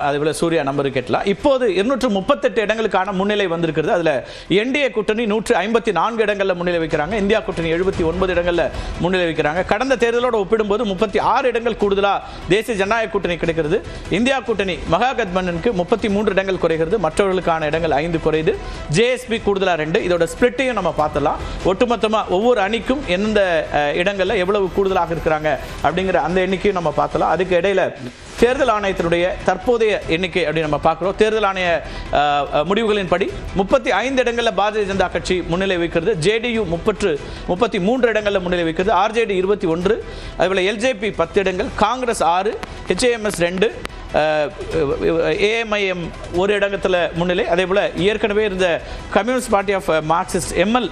அதுபோல சூர்யா நம்பர் கேட்கலாம். இப்போது 238 இடங்களுக்கான முன்னிலை வந்திருக்கிறது. அதுல என்டிஏ கூட்டணி 154 இடங்கள்ல முன்னிலை வைக்கிறாங்க. இந்தியா கூட்டணி 79 இடங்கள்ல முன்னிலை வைக்கிறாங்க. கடந்த தேர்தலோட ஒப்பிடும்போது 36 இடங்கள் கூடுதலா தேசிய ஜனநாயக கூட்டணி கிடைக்கிறது. இந்தியா கூட்டணி மகாகத்பந்தனுக்கு 33 இடங்கள் குறைகிறது. மற்றவர்களுக்கான இடங்கள் 5 குறையுது. ஜேஎஸ்பி கூடுதலா 2. இதோட ஸ்பிளிட்டையும் நம்ம பார்த்தலாம். ஒட்டுமொத்தமா ஒவ்வொரு அணிக்கும் எந்த இடங்கள்ல எவ்வளவு கூடுதலாக இருக்கிறாங்க அப்படிங்கிற அந்த எண்ணிக்கையும் நம்ம பார்த்தலாம். அதுக்கு இடையில தேர்தல் ஆணையத்தினுடைய தற்போதைய எண்ணிக்கை அப்படி நம்ம பார்க்கிறோம். தேர்தல் ஆணைய முடிவுகளின்படி 35 இடங்களில் பாரதிய ஜனதா கட்சி முன்னிலை வைக்கிறது. ஜேடியு 33 இடங்களில் முன்னிலை வைக்கிறது. ஆர்ஜேடி 21, அதுபோல எல்ஜேபி 10 இடங்கள், காங்கிரஸ் 6, ஹெச்ஏஎம்எஸ் 2, ஏஎம்ஐஎம் ஒரு இடத்துல முன்னிலை. அதே போல ஏற்கனவே இருந்த Communist Party of Marxist ML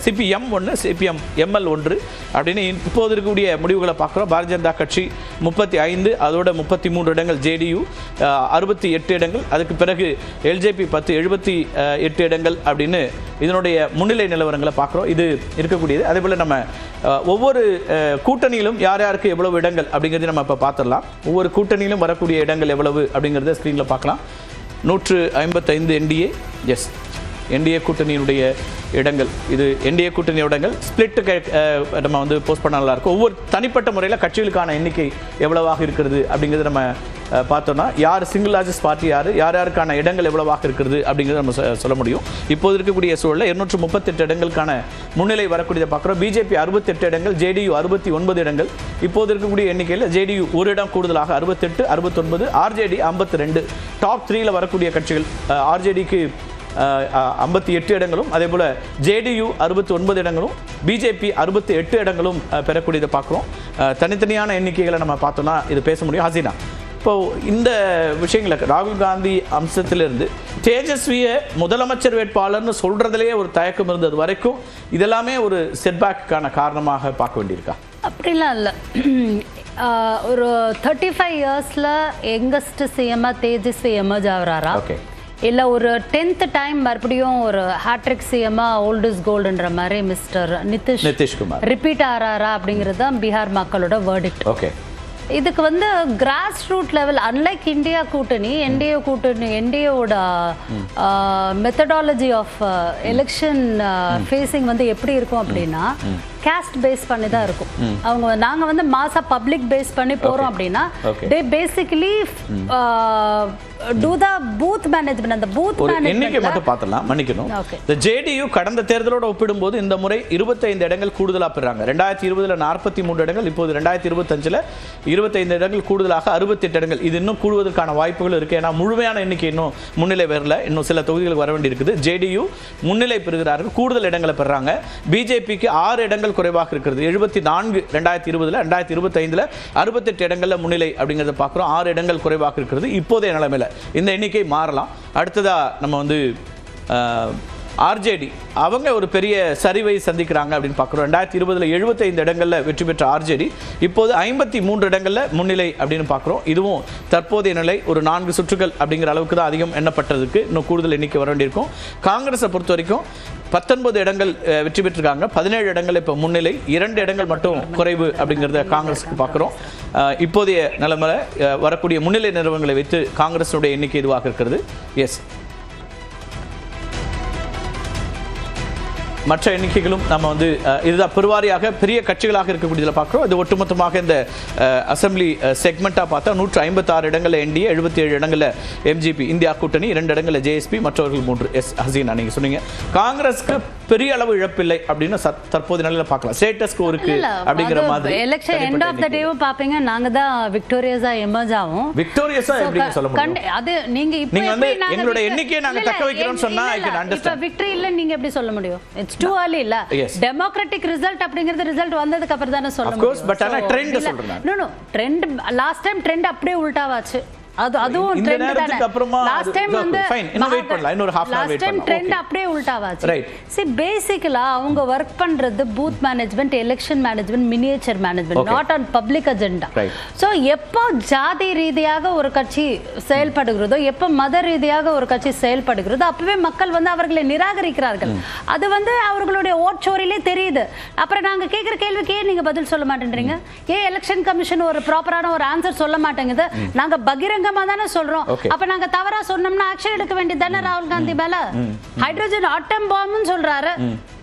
CPM 1, CPM ML 1 அப்படின்னு இப்போது இருக்கக்கூடிய முடிவுகளை பார்க்குறோம். பாரதிய ஜனதா கட்சி 35, அதோட 33 இடங்கள், ஜேடியு 68 இடங்கள், அதுக்கு பிறகு எல்ஜேபி 10, 78 இடங்கள் அப்படின்னு இதனுடைய முன்னிலை நிலவரங்களை பார்க்குறோம். இது இருக்கக்கூடியது. அதே போல் நம்ம ஒவ்வொரு கூட்டணியிலும் யார் யாருக்கு எவ்வளவு இடங்கள் அப்படிங்கிறது நம்ம இப்போ பார்த்துடலாம். ஒவ்வொரு கூட்டணியிலும் வரக்கூடிய இடங்கள் எவ்வளவு அப்படிங்கிறத ஸ்க்ரீனில் பார்க்கலாம். 155 என்டிஏ, எஸ் என்டிஏ கூட்டணியினுடைய இடங்கள். இது என்டிஏ கூட்டணி இடங்கள் ஸ்பிளிட்டு நம்ம வந்து போஸ்ட் பண்ண நல்லா இருக்கும். ஒவ்வொரு தனிப்பட்ட முறையில் கட்சிகளுக்கான எண்ணிக்கை எவ்வளவாக இருக்கிறது அப்படிங்கிறது நம்ம பார்த்தோம்னா யார் சிங்கிள் லார்ஜஸ்ட் பார்ட்டி யார் யாருக்கான இடங்கள் எவ்வளவாக இருக்கிறது அப்படிங்கிறத நம்ம சொல்ல முடியும். இப்போது இருக்கக்கூடிய சூழலில் 238 இடங்களுக்கான முன்னிலை வரக்கூடியதை பார்க்குறோம். பிஜேபி 68 இடங்கள், ஜேடியு 69 இடங்கள். இப்போது இருக்கக்கூடிய எண்ணிக்கையில் ஜேடியு ஒரு இடம் கூடுதலாக 68, 69, ஆர்ஜேடி 52. டாப் 3ல வரக்கூடிய கட்சிகள் ஆர்ஜேடிக்கு 58 இடங்களும், அதே போல ஜேடியு 69 இடங்களும், பிஜேபி 68 இடங்களும் பெறக்கூடியதை பார்க்குறோம். தனித்தனியான எண்ணிக்கைகளை நம்ம பார்த்தோம்னா இது பேச முடியும். ஹசீனா, இப்போ இந்த விஷயங்களுக்கு ராகுல் காந்தி அம்சத்திலிருந்து தேஜஸ்வியை முதலமைச்சர் வேட்பாளர்னு சொல்றதுலேயே ஒரு தயக்கம் இருந்தது வரைக்கும் இதெல்லாமே ஒரு செட்பேக்கான காரணமாக பார்க்க வேண்டியிருக்கா? அப்படிலாம் இல்லை. ஒரு 35 இயர்ஸ்ல யங்கஸ்ட் சிஎம்மா தேஜஸ்வி எமர்ஜ் ஆகிறாரா, இல்லை ஒரு 10th டைம் மறுபடியும் ஒரு ஹேட்ரிக் சிஎம்மா ஓல்ட் இஸ் கோல்டுன்ற மாதிரி மிஸ்டர் நிதிஷ்குமார் ரிப்பீட் ஆகிறாரா அப்படிங்கிறது தான் பீகார் மக்களோட வேர்டிக்ட். ஓகே, இதுக்கு வந்து grass root level, unlike India கூட்டணி, என்டிஏவோட மெத்தடாலஜி ஆஃப் எலெக்ஷன் ஃபேஸிங் வந்து எப்படி இருக்கும் அப்படின்னா கேஸ்ட் பேஸ் பண்ணி தான் இருக்கும். அவங்க நாங்கள் வந்து மாசா பப்ளிக் பேஸ் பண்ணி போகிறோம் அப்படின்னா தே basically do the booth management. அந்த booth management எண்ணிக்கை மட்டும் பார்த்தலாம். மன்னிக்கணும், இந்த ஜேடியு கடந்த தேர்தலோட ஒப்பிடும்போது இந்த முறை 25 இடங்கள் கூடுதலா பெறாங்க. 2020ல 43 இடங்கள், இப்போது 2025ல 25 இடங்கள் கூடுதலாக 68 இடங்கள். இது இன்னும் கூடுவதற்கான வாய்ப்புகள் இருக்கு. ஏன்னா முழுமையான எண்ணிக்கை இன்னும் முன்னிலை வரல, இன்னும் சில தொகுதிகளுக்கு வர வேண்டி இருக்குது. ஜேடியு முன்னிலை பெறுகிறார்கள், கூடுதல் இடங்களை பெறாங்க. பிஜேபிக்கு 6 இடங்கள் குறைவாக இருக்கிறது. 74 2020ல, 2025ல 68 இடங்கள்ல முன்னிலை அப்படிங்கறத பார்க்கிறோம். 6 இடங்கள் குறைவாக இருக்கிறது. இப்போதைய நிலைமையில இந்த எண்ணிக்கை மாறலாம். அடுத்ததா நம்ம வந்து ஆர்ஜேடி அவங்க ஒரு பெரிய சரிவை சந்திக்கிறாங்க அப்படின்னு பார்க்குறோம். 2020ல 75 இடங்கள்ல வெற்றி பெற்ற ஆர்ஜேடி இப்போது 53 இடங்கள்ல முன்னிலை அப்படின்னு பார்க்குறோம். இதுவும் தற்போதைய நிலை ஒரு 4 சுற்றுகள் அப்படிங்கிற அளவுக்கு தான் அதிகம் எண்ணப்பட்டதுக்கு இன்னும் கூடுதல் எண்ணிக்கை வர வேண்டியிருக்கும். காங்கிரஸை பொறுத்த வரைக்கும் 19 இடங்கள் வெற்றி பெற்றிருக்காங்க. 17 இடங்கள் இப்போ முன்னிலை, 2 இடங்கள் மட்டும் குறைவு அப்படிங்கிறத காங்கிரஸுக்கு பார்க்குறோம். இப்போதைய நிலைமையில வரக்கூடிய முன்னிலை நிறுவனங்களை வைத்து காங்கிரஸுடைய எண்ணிக்கை இதுவாக இருக்கிறது. எஸ், மற்ற எண்ணிக்கைகளும் நம்ம வந்து இதுதான் பெருவாரியாக பெரிய கட்சிகளாக இருக்கக்கூடியதில் பார்க்குறோம். இது ஒட்டுமொத்தமாக இந்த அசம்பிளி செக்மெண்ட்டாக பார்த்தா 156 இடங்களில் என்டிஏ, 77 இடங்களில் எம்ஜிபி இந்தியா கூட்டணி, 2 இடங்களில் ஜேஎஸ்பி, மற்றவர்கள் 3. எஸ் ஹசீனா, நீங்கள் சொன்னீங்க காங்கிரஸுக்கு பெரிய அளவு இழப்பில்லை அப்படின்னு தற்போது நிலையில பார்க்கலாம். ஸ்டேட்டஸ்க்கு இருக்கு அப்படிங்கிற மாதிரி எலெக்ஷன் எண்ட் ஆஃப் தி டேவும் பாப்பீங்க, நாங்க தான் விக்டோரியஸா எமர்ஜ் ஆவோம். விக்டோரியஸா எப்படி சொல்ல முடியும்? அது நீங்க இப்போ வந்து எங்களுடைய எண்ணிக்கையை நாங்க தக்க வைக்கிறோம்னு சொன்னா ஐ கேன் அண்டர்ஸ்டாண்ட். இப்ப விக்டரி இல்ல நீங்க எப்படி சொல்ல முடியும்? இட்ஸ் டூ early இல்ல. டெமோக்ராட்டிக் ரிசல்ட் அப்படிங்கிறது ரிசல்ட் வந்ததுக்கு அப்புறம் தான சொல்ல முடியும். ஆஃப் கோர்ஸ், பட் ஆனா ட்ரெண்ட் சொல்றேன். No trend last time trend அப்படியே உல்டாவாச்சு. அதுவும் ட்ரெண்ட் தானே. லாஸ்ட் டைம் வந்து ஃபைன், இன்னும் வெயிட் பண்ணலாம், இன்னொரு half an hour வெயிட் பண்ணலாம். ட்ரெண்ட் அப்படியே உல்டாவாச்சு. see basically அவங்க வர்க் பண்றது booth management, election management, miniature management, not on public agenda. So எப்போ ஜாதி ரீதியாக ஒரு கட்சி செயல்படுகிறதோ, எப்போ மத ரீதியாக ஒரு கட்சி செயல்படுகிறதோ அப்பவே மக்கள் வந்து அவர்களை நிராகரிக்கிறார்கள். அது வந்து அவர்களுடைய ஓட் சோரியிலே தெரியுது. அப்புறம் நாங்க கேக்குற கேள்விக்கு ஏன் நீங்க பதில் சொல்ல மாட்டேன்றீங்க? ஏன் எலெக்ஷன் கமிஷன் ஒரு ப்ராப்பரான ஒரு ஆன்சர் சொல்ல மாட்டேங்குது? நாங்க பகிரங்க பகிரங்கமா தானே சொல்றோம். அப்ப நாங்க தவறா சொன்னோம்னா ஆக்ஷன் எடுக்க வேண்டியது தானே ராகுல் காந்தி மேல. ஹைட்ரஜன் ஆட்டம் பாம்னு சொல்றாரு,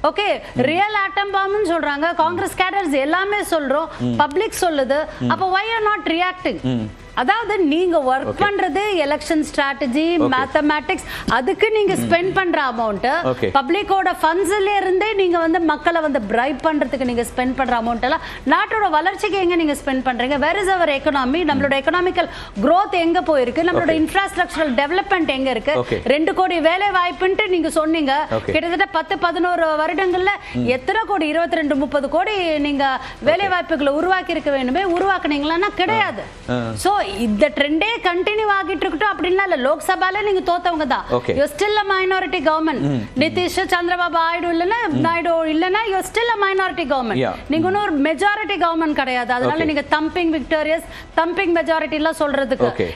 ஓகே ரியல் ஆட்டம் பாம்னு சொல்றாங்க, காங்கிரஸ் கேடர்ஸ் எல்லாமே சொல்றோம், பப்ளிக் சொல்லுது. அப்ப why are not reacting? அதாவது நீங்க ஒர்க் பண்றது எலெக்ஷன் ஸ்ட்ராட்டஜி, மேத்தமேட்டிக்ஸ், அதுக்கு நீங்க ஸ்பெண்ட் பண்ற அமௌண்ட், பப்ளிக்கோட ஃபண்ட்ஸ்ல இருந்தே நீங்க வந்து மக்களை வந்து பிரைப் பண்றதுக்கு நீங்க ஸ்பெண்ட் பண்ற அமௌண்ட் எல்லாம் நாட்டோட வளர்ச்சிக்கு எங்க நீங்க ஸ்பெண்ட் பண்றீங்க? Where is our economy? நம்மளோட எக்கனாமிக்கல் growth எங்க போயிருக்கு? நம்மளோட இன்ஃப்ராஸ்ட்ரக்சரல் டெவலப்மெண்ட் எங்க இருக்கு? 2 கோடி வேலை வாய்ப்புன்னு நீங்க சொன்னீங்க. கிட்டத்தட்ட 10-11 வருடங்கள்ல எத்தனை கோடி? 22-30 கோடி நீங்க வேலை வாய்ப்புகளை உருவாக்கி இருக்க வேண்டுமே, உருவாக்குனீங்களா? கிடையாது. சோ இந்த ட்ரெண்டே கண்டினியூ ஆகிட்டு இருக்கட்டும் அப்படின்னா இல்ல. லோக்சபால நீங்க தோத்தவங்க தான். You still a minority government. Nitish Chandrababu Naidu இல்லனா you still a minority government. நீங்க ஒரு மெஜாரிட்டி கவர்மெண்ட் கிடையாது. அதனால நீங்க தம்பிங் விக்டோரியஸ், தம்பிங் மெஜாரிட்டி எல்லாம் சொல்றதுக்கு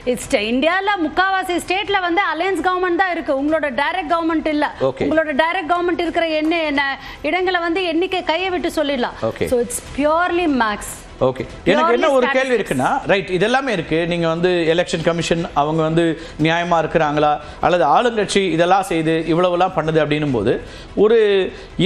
இந்தியால முக்காவாசி ஸ்டேட்ல வந்து அலையன்ஸ் கவர்மெண்ட் தான் இருக்கு. உங்களோட டைரக்ட் கவர்மெண்ட் இல்ல. உங்களோட டைரக்ட் கவர்மெண்ட் இருக்கிற இடங்களை வந்து எண்ணிக்கை கையை விட்டு சொல்லிடலாம். So it's purely maths. Okay, எனக்கு என்ன ஒரு கேள்வி இருக்குன்னா, ரைட் இதெல்லாமே இருக்கு, நீங்க வந்து எலெக்ஷன் கமிஷன் அவங்க வந்து நியாயமா இருக்கிறாங்களா, அல்லது ஆளுங்கட்சி இதெல்லாம் செய்து இவ்வளவுலாம் பண்ணுது அப்படின்னும் போது ஒரு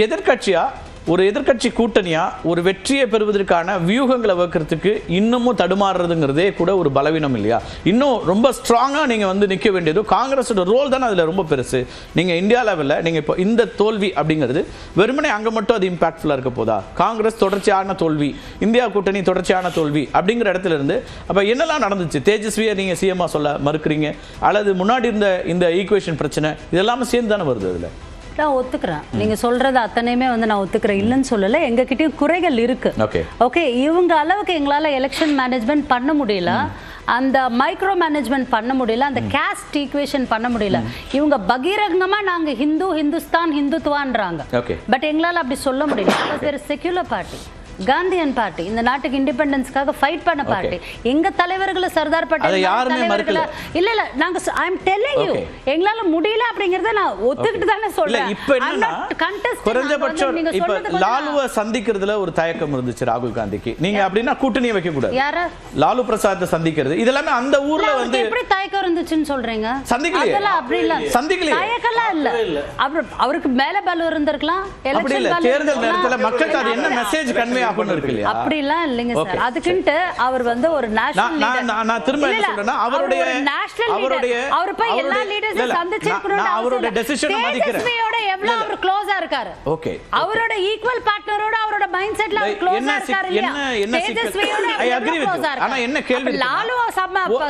எதிர்கட்சியா, ஒரு எதிர்கட்சி கூட்டணியா ஒரு வெற்றியை பெறுவதற்கான வியூகங்களை வகுக்கிறதுக்கு இன்னமும் தடுமாறுறதுங்கிறதே கூட ஒரு பலவீனம் இல்லையா? இன்னும் ரொம்ப ஸ்ட்ராங்கா நீங்க வந்து நிற்க வேண்டியது காங்கிரஸோட ரோல் தானே அதுல ரொம்ப பெருசு. நீங்க இந்தியா லெவலில் நீங்க இப்போ இந்த தோல்வி அப்படிங்கிறது வெறுமனே அங்க மட்டும் அது இம்பாக்ட்ஃபுல்லா இருக்க போதா? காங்கிரஸ் தொடர்ச்சியான தோல்வி, இந்தியா கூட்டணி தொடர்ச்சியான தோல்வி அப்படிங்கிற இடத்துல இருந்து அப்ப என்னெல்லாம் நடந்துச்சு? தேஜஸ்வியை நீங்க சிஎம்மா சொல்ல மறுக்கிறீங்க, அல்லது முன்னாடி இருந்த இந்த ஈக்குவேஷன் பிரச்சனை இதெல்லாமே சேர்ந்து தானே வருது? அதுல நான் ஒத்துக்கிறேன், நீங்க சொல்றது அத்தனையுமே வந்து நான் ஒத்துக்கிறேன், இல்லைன்னு சொல்லல. எங்ககிட்டயும் குறைகள் இருக்கு. ஓகே, இவங்க அளவுக்கு எங்களால எலெக்ஷன் மேனேஜ்மெண்ட் பண்ண முடியல, அந்த மைக்ரோ மேனேஜ்மெண்ட் பண்ண முடியல, அந்த காஸ்ட் ஈக்குவேஷன் பண்ண முடியல. இவங்க பகிரங்கமா நாங்க ஹிந்துஸ்தான் ஹிந்துத்துவான்றாங்க, பட் எங்களால அப்படி சொல்ல முடியல. செக்யூலர் பார்ட்டி, காந்தியன் பார்ட்டி, இந்த நாட்டுக்கு இண்டிபெண்டன்ஸ்க்காக ஃபைட் பண்ண பார்ட்டி. எங்க தலைவர்களை சர்தார் பட்டேல் தலைவர்களை இல்ல இல்ல நாங்க ஐ அம் டெல்லிங் யூ எங்களால முடியல அப்படிங்கறத நான் ஒத்துக்கிட்டு தானே சொல்றேன். இப்போ என்னன்னா குறைஞ்சபட்சம் இப்ப லாலுவை சந்திக்கிறதுல ஒரு தயக்கம் இருந்துச்சு ராகுல் காந்திக்கு. நீங்க அப்படின்னா கூட்டணியை வைக்க கூடாது. யார? லாலு பிரசாத் சந்திக்கிறது இதெல்லாம் அந்த ஊர்ல வந்து எப்படி தயக்கம் இருந்துச்சுன்னு சொல்றீங்க? சந்திக்கலையே. அதெல்லாம் அப்படி இல்ல, சந்திக்கலையே, தயக்கம்லாம் இல்ல. அவருக்கு மேல பலு இருந்திருக்கலாம். அப்படி இல்ல, தேர்தல் நேரத்துல மக்களுக்கு அது என்ன மெசேஜ் கன்வே அப்படிலாம் இல்லைங்க சார். அதுக்குன்ட்டு அவர் வந்து ஒரு நேஷனல் லீடர். நான் திரும்ப என்ன சொல்றேன்னா, அவருடைய அவர் போய் எல்லா லீடர்ஸையும் சந்திச்சிருக்கணும். அவருடைய டெசிஷனை மதிக்கிறேன். தேஜஸ்வியோட எவ்வளவு அவர் க்ளோஸா இருக்காரு. ஓகே, அவரோட ஈக்குவல் பார்ட்னரோட அவரோட மைண்ட் செட்ல அவர் க்ளோஸா இருக்காரு இல்லையா? தேஜஸ்வியோட ஐ அக்ரி வித் யூ. ஆனா என்ன கேள்வி? லாலு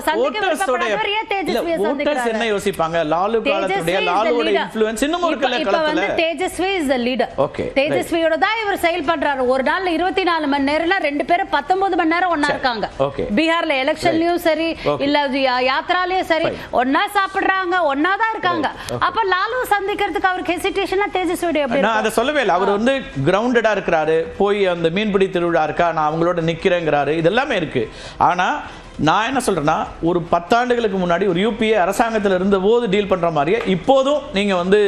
சந்திக்க விருப்பப்படாதவர் ஏன் தேஜஸ்வியை சந்திக்கிறாரு? என்ன யோசிப்பாங்க? லாலு காலத்துடைய லாலுவோட இன்ஃப்ளூயன்ஸ் இன்னும் ஒரு கலக்கத்துல. இப்ப வந்து தேஜஸ்வி இஸ் தி லீடர். தேஜஸ்வியோட தான் இவர் செயல் பண்றாரு. ஒரு நாள் 24 மணி நேரம்ல 2 பேரும் 19 மணி நேரம் ஒண்ணா இருக்காங்க. பீகார்ல எலெக்ஷன்லயும் சரி இல்ல யாத்ராலயும் சரி ஒண்ணா சாப்பிடுறாங்க, ஒண்ணா தான் இருக்காங்க. அப்ப லாலு சந்திக்கிறதுக்கு அவருக்கு ஹெசிடேஷனா தேஜஸ்வி எப்படி? நான் அத சொல்லவே இல்ல. அவர் வந்து கிரவுண்டடா இருக்காரு. போய் அந்த மீன்பிடி திருவிழா இருக்கா, நான் அவங்களோட நிக்கிறேங்கிறாரு, இதெல்லாமே இருக்கு. ஆனா நான் என்ன சொல்றேன்னா, ஒரு 10 ஆண்டுகளுக்கு முன்னாடி ஒரு யூபிஏ அரசாங்கத்தில் இருந்த போது டீல் பண்ற மாதிரியே இப்போதும் நீங்க வந்து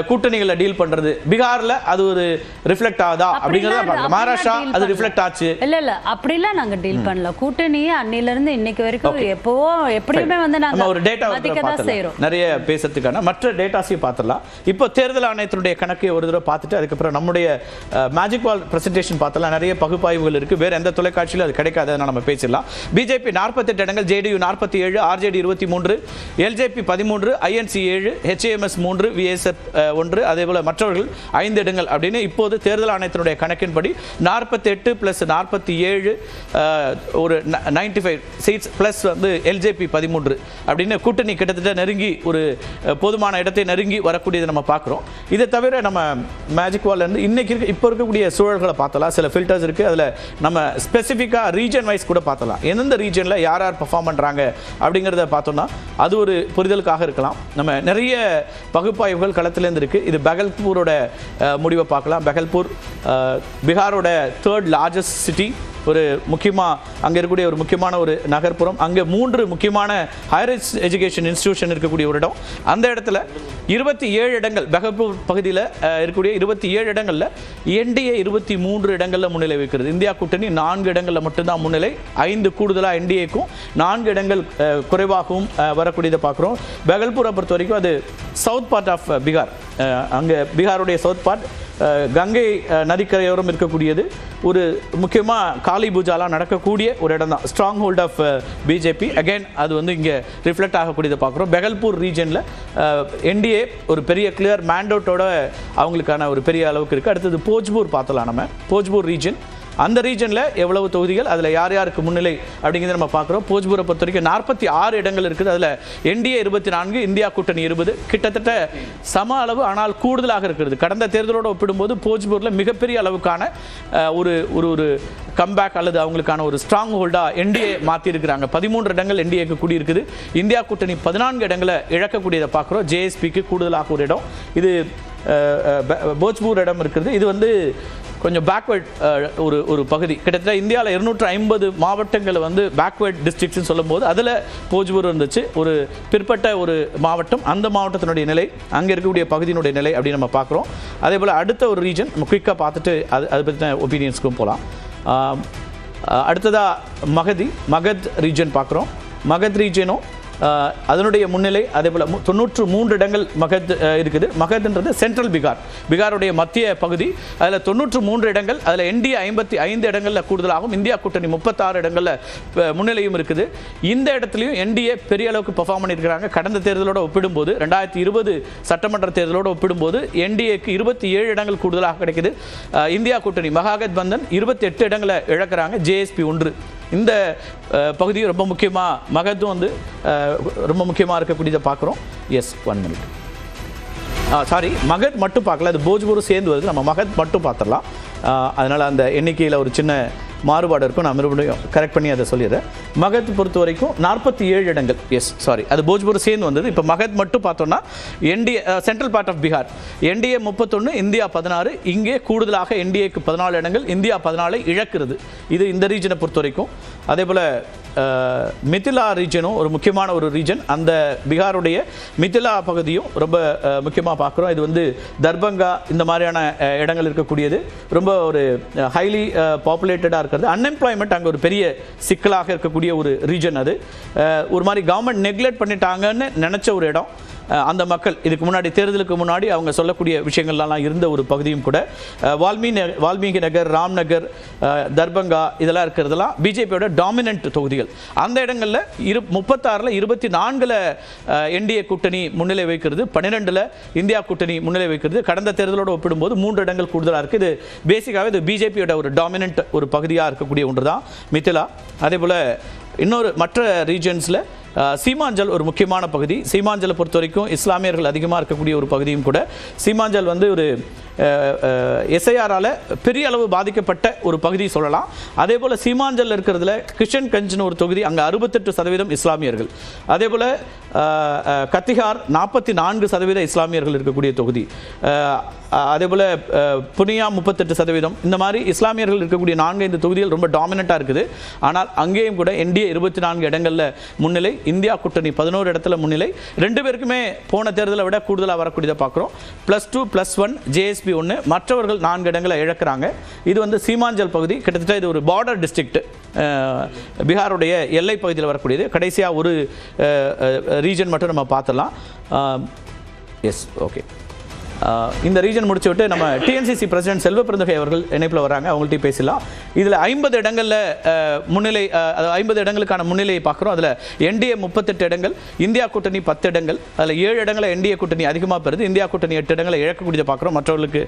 கூட்டணிகளை டீல் பண்றது பீகார்ல அது ஒரு ரிஃப்ளெக்ட் ஆகுதா அப்படிங்கறத பாருங்க. மகாராஷ்டிரா அது ரிஃப்ளெக்ட் ஆச்சு. இல்ல அப்படிலாம் நாங்க டீல் பண்ணல. கூட்டணியே அன்னில இருந்து இன்னைக்கு வரைக்கும் எப்பவோ எப்படியுமே வந்து நாங்க ஒரு டேட்டா பார்த்தோம். நிறைய பேசுறதுக்கான மற்ற டேட்டாஸையும் பார்த்தலாம். இப்போ தேர்தல் ஆணையத்தினுடைய கணக்கை ஒரு தடவை பார்த்துட்டு அதுக்கப்புறம் நம்முடைய மேஜிக் வால் பிரசன்டேஷன் பார்த்தலாம். நிறைய பகுப்பாய்வுகள் இருக்கு. வேற எந்த தொலைக்காட்சியிலும் அது கிடைக்காத நம்ம பேசிடலாம். பிஜேபி 48 இடங்கள், JDU 47, RJD 23, LJP 13, INC 7, ஹெச்ஏஎம்எஸ் 3, VSF 1, அதே போல மற்றவர்கள் 5 இடங்கள் அப்படின்னு இப்போது தேர்தல் ஆணையத்தினுடைய கணக்கின்படி 48 பிளஸ் 47 ஒரு 95 சீட்ஸ் பிளஸ் வந்து எல்ஜேபி 13 அப்படின்னு கூட்டணி கிட்டத்தட்ட நெருங்கி ஒரு போதுமான இடத்தை நெருங்கி வரக்கூடியதை நம்ம பார்க்குறோம். இதை தவிர நம்ம மேஜிக் வால்ல இருந்து இன்னைக்கு இப்போ இருக்கக்கூடிய சூழல்களை பார்த்தலாம். சில ஃபில்டர்ஸ் இருக்கு. அதில் நம்ம ஸ்பெசிஃபிக்காக ரீஜன் வைஸ் கூட பார்த்தலாம். எந்தெந்த ரீஜனில் யார் யார் பெர்ஃபார்ம் பண்றாங்க அப்படிங்கறத பார்த்தோம்னா அது ஒரு புரிதலுக்காக இருக்கலாம். நம்ம நிறைய பகுப்பாய்வுகள் களத்திலேருந்து இருக்கு. இது பகல்பூரோட முடிவை பார்க்கலாம். பகல்பூர் பீகாரோட 3rd லார்ஜஸ்ட் சிட்டி, ஒரு முக்கியமாக அங்கே இருக்கக்கூடிய ஒரு முக்கியமான ஒரு நகர்ப்புறம். அங்கே 3 முக்கியமான ஹையர் எஜுகேஷன் இன்ஸ்டிடியூஷன் இருக்கக்கூடிய ஒரு இடம். அந்த இடத்துல 27 இடங்கள் பெஹல்பூர் பகுதியில் இருக்கக்கூடிய 27 இடங்களில் என்டிஏ 23 இடங்களில் முன்னிலை வைக்கிறது. இந்தியா கூட்டணி 4 இடங்களில் மட்டும்தான் முன்னிலை, 5 கூடுதலாக என்டிஏக்கும் 4 இடங்கள் குறைவாகவும் வரக்கூடியதை பார்க்குறோம். பெஹல்பூரை பொறுத்த வரைக்கும் அது சவுத் பார்ட் ஆஃப் பீகார், அங்கே பீகாருடைய சவுத் பார்ட் கங்கை நதிக்கரையோரம் இருக்கக்கூடியது. ஒரு முக்கியமாக காளி பூஜாலாம் நடக்கக்கூடிய ஒரு இடம் தான், strong hold of BJP. Again அது வந்து இங்கே ரிஃப்ளெக்ட் ஆகக்கூடியதை பார்க்குறோம். பெஹல்பூர் ரீஜனில் என்டிஏ ஒரு பெரிய கிளியர் மேண்டோட்டோட அவங்களுக்கான ஒரு பெரிய அளவுக்கு இருக்குது. அடுத்தது போஜ்பூர் பார்த்தலாம். நம்ம போஜ்பூர் ரீஜன், அந்த ரீஜனில் எவ்வளவு தொகுதிகள், அதில் யார் யாருக்கு முன்னிலை அப்படிங்கிறத நம்ம பார்க்குறோம். போஜ்பூரை பொறுத்த வரைக்கும் 46 இடங்கள் இருக்குது. அதில் என்டிஏ 24, இந்தியா கூட்டணி 20, கிட்டத்தட்ட சம அளவு ஆனால் கூடுதலாக இருக்கிறது. கடந்த தேர்தலோடு ஒப்பிடும்போது போஜ்பூரில் மிகப்பெரிய அளவுக்கான ஒரு ஒரு கம்பேக் அல்லது அவங்களுக்கான ஒரு ஸ்ட்ராங் ஹோல்டாக என்டிஏ மாற்றிருக்கிறாங்க. 13 இடங்கள் என்டிஏக்கு கூடியிருக்குது. இந்தியா கூட்டணி 14 இடங்களை இழக்கக்கூடியதை பார்க்குறோம். ஜேஎஸ்பிக்கு கூடுதலாக ஒரு இடம், இது போஜ்பூர் இடம் இருக்கிறது. இது வந்து கொஞ்சம் பேக்வேர்ட் ஒரு பகுதி. கிட்டத்தட்ட இந்தியாவில் 250 மாவட்டங்களை வந்து பேக்வேர்ட் டிஸ்ட்ரிக்ட்ஸ்னு சொல்லும்போது அதில் போஜ்பூர் இருந்துச்சு, ஒரு பிற்பட்ட ஒரு மாவட்டம். அந்த மாவட்டத்தினுடைய நிலை, அங்கே இருக்கக்கூடிய பகுதியினுடைய நிலை அப்படின்னு நம்ம பார்க்குறோம். அதே போல் அடுத்த ஒரு ரீஜன் நம்ம குயிக்காக பார்த்துட்டு அதை பற்றின ஒப்பீனியன்ஸ்க்கும் போகலாம். அடுத்ததாக மகத் ரீஜன் பார்க்குறோம். மகத் ரீஜனும் அதனுடைய முன்னிலை அதே போல் 93 இடங்கள் மகத் இருக்குது. மகத்ன்றது சென்ட்ரல் பீகாருடைய மத்திய பகுதி. அதில் 93 இடங்கள், அதில் என்டிஏ 55 இடங்களில் கூடுதலாகவும் இந்தியா கூட்டணி 36 இடங்களில் முன்னிலையும் இருக்குது. இந்த இடத்துலையும் என்டிஏ பெரிய அளவுக்கு பெர்ஃபார்ம் பண்ணியிருக்கிறாங்க. கடந்த தேர்தலோடு ஒப்பிடும்போது 2020 சட்டமன்ற தேர்தலோடு ஒப்பிடும்போது என்டிஏக்கு 27 இடங்கள் கூடுதலாக கிடைக்குது. இந்தியா கூட்டணி மகாகத்பந்தன் 28 இடங்களை இழக்கிறாங்க, ஜேஎஸ்பி 1. இந்த பகுதியும் ரொம்ப முக்கியமாக மகத்தும் வந்து ரொம்ப முக்கியமாக இருக்கக்கூடியதை பார்க்குறோம். S, 1 minute. சாரி, மகத் மட்டும் பார்க்கல, அது போஜ்பூரும் சேர்ந்து வருது. நம்ம மகத் மட்டும் பார்த்துடலாம். அதனால் அந்த எண்ணிக்கையில் ஒரு சின்ன மாறுபாடு இருக்கும். நான் மறுபடியும் கரெக்ட் பண்ணி அதை சொல்லிடுறேன். மகத் பொறுத்த வரைக்கும் 47 இடங்கள். எஸ், சாரி, அது போஜ்பூர் சேர்ந்து வந்தது. இப்போ மகத் மட்டும் பார்த்தோம்னா NDA central part of Bihar, NDA 31, India 16. இங்கே கூடுதலாக என்டிஏக்கு 14 இடங்கள், இந்தியா 14 இழக்கிறது. இது இந்த ரீஜனை பொறுத்த வரைக்கும். அதே போல் மிதிலா ரீஜனும் ஒரு முக்கியமான ஒரு ரீஜன். அந்த பீகாருடைய மிதிலா பகுதியும் ரொம்ப முக்கியமாக பார்க்குறோம். இது வந்து தர்பங்கா இந்த மாதிரியான இடங்கள் இருக்கக்கூடியது. ரொம்ப ஒரு ஹைலி பாப்புலேட்டடாக இருக்கிறது. அன்எம்ப்ளாய்மெண்ட் அங்கே ஒரு பெரிய சிக்கலாக இருக்கக்கூடிய ஒரு ரீஜன். அது ஒரு மாதிரி கவர்மெண்ட் நெக்லெக்ட் பண்ணிட்டாங்கன்னு நினச்ச ஒரு இடம். அந்த இதுக்கு முன்னாடி தேர்தலுக்கு முன்னாடி அவங்க சொல்லக்கூடிய விஷயங்கள்லாம் இருந்த ஒரு பகுதியும் கூட. வால்மீகி நகர், ராம்நகர், தர்பங்கா இதெல்லாம் இருக்கிறதெல்லாம் பிஜேபியோட டாமினன்ட் தொகுதிகள். அந்த இடங்களில் 36ல் 24ல் என்டிஏ கூட்டணி முன்னிலை வைக்கிறது, 12ல் இந்தியா கூட்டணி முன்னிலை வைக்கிறது. கடந்த தேர்தலோடு ஒப்பிடும்போது 3 இடங்கள் கூடுதலாக இருக்குது. இது பேசிக்காகவே இது பிஜேபியோட ஒரு டாமினன்ட் ஒரு பகுதியாக இருக்கக்கூடிய ஒன்று தான் மிதிலா. அதே போல் இன்னொரு மற்ற ரீஜன்ஸில் சீமாஞ்சல் ஒரு முக்கியமான பகுதி. சீமாஞ்சலை பொறுத்த வரைக்கும் இஸ்லாமியர்கள் அதிகமாக இருக்கக்கூடிய ஒரு பகுதியும் கூட. சீமாஞ்சல் வந்து ஒரு எஸ்ஐஆரால் பெரிய அளவு பாதிக்கப்பட்ட ஒரு பகுதி சொல்லலாம். அதே போல் சீமாஞ்சல் இருக்கிறதுல கிஷன்கஞ்ச்னு ஒரு தொகுதி, அங்கே 68% இஸ்லாமியர்கள். அதே போல் கத்திஹார் 44% இஸ்லாமியர்கள் இருக்கக்கூடிய தொகுதி. அதே போல் புனியா 38%. இந்த மாதிரி இஸ்லாமியர்கள் இருக்கக்கூடிய 4-5 தொகுதிகள் ரொம்ப டாமினண்ட்டாக இருக்குது. ஆனால் அங்கேயும் கூட என்டிஏ 24 இடங்களில் முன்னிலை, இந்தியா கூட்டணி 11 இடத்துல முன்னிலை. 2 பேருக்குமே போன தேர்தலை விட கூடுதலாக வரக்கூடியதை பார்க்குறோம். +2 +1 ஜேஎஸ்பி 1, மற்றவர்கள் 4 இடங்களை இழக்கிறாங்க. இது வந்து சீமாஞ்சல் பகுதி. கிட்டத்தட்ட இது ஒரு பார்டர் டிஸ்ட்ரிக்ட், பீகாருடைய எல்லை பகுதியில் வரக்கூடியது. கடைசியாக ஒரு ரீஜன் மட்டும் நம்ம பார்த்துடலாம். S, okay. இந்த ரீஜன் முடிச்சு விட்டு நம்ம டிஎன்சிசி பிரசிடென்ட் செல்வ பெருந்தகை அவர்கள் இணைப்பில் வராங்க, அவங்கள்ட்ட பேசலாம். இதில் 50 இடங்களில் முன்னிலை, 50 இடங்களுக்கான முன்னிலையை பார்க்குறோம். அதில் என்டிஏ 38 இடங்கள், இந்தியா கூட்டணி 10 இடங்கள். அதில் 7 இடங்களை என்டிஏ கூட்டணி அதிகமாக பெறுது, இந்தியா கூட்டணி 8 இடங்களை இழக்கக்கூடியதை பார்க்குறோம். மற்றவர்களுக்கு